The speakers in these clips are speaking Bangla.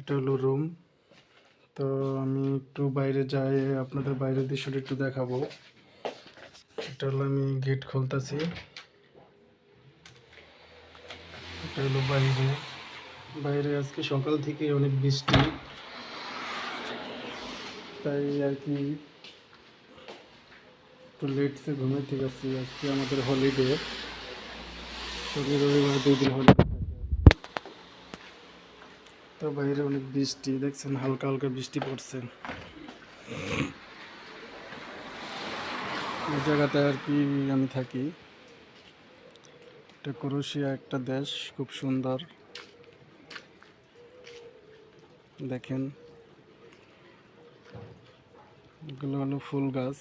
এটা হলো রুম। তো আমি একটু বাইরে যাই, আপনাদের বাইরের দৃশ্যটা একটু দেখাবো। এটা হলো আমি গেট খুলতেছি। এটা হলো বাইরে। বাইরে আজকে সকাল থেকে অনেক বৃষ্টি, তাই আর কি একটু লেটসে ঘুমে ঠিক আছে। আজকে আমাদের হলিডে, শনি রবিবার 2 দিন হলিডে থাকে। তো বাইরে অনেক বৃষ্টি, দেখছেন হালকা হালকা বৃষ্টি পড়ছে। এই জায়গাটায় আর কি আমি থাকি। এটা ক্রোয়েশিয়া একটা দেশ, খুব সুন্দর। দেখেন এগুলো হলো ফুল গাছ।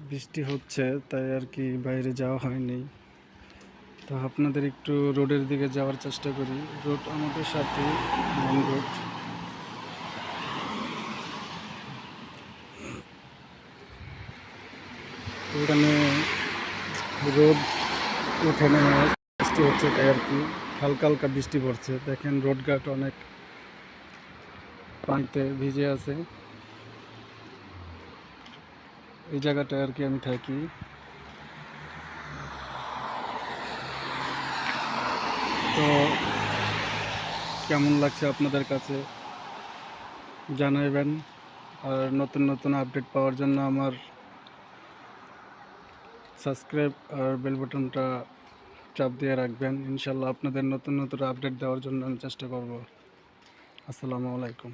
বৃষ্টি হচ্ছে তাই আর কি বাইরে যাওয়া হয়নি। তো আপনাদের একটু রোডের দিকে যাওয়ার চেষ্টা করি। রোড আমাদের সাথে, মেন রোড। এখানে রোড উঠে নেমে বৃষ্টি হচ্ছে, তাই আর কি হালকা হালকা বৃষ্টি পড়ছে। দেখেন রোডঘাট অনেক পানিতে ভিজে আছে। এই জায়গাটায় আর কি আমি থাকি। তো কেমন লাগছে আপনাদের কাছে জানাবেন। আর নতুন নতুন আপডেট পাওয়ার জন্য আমার সাবস্ক্রাইব আর বেল বাটনটা চাপ দিয়ে রাখবেন। ইনশাল্লাহ আপনাদের নতুন নতুন আপডেট দেওয়ার জন্য আমি চেষ্টা করব। আসসালামু আলাইকুম।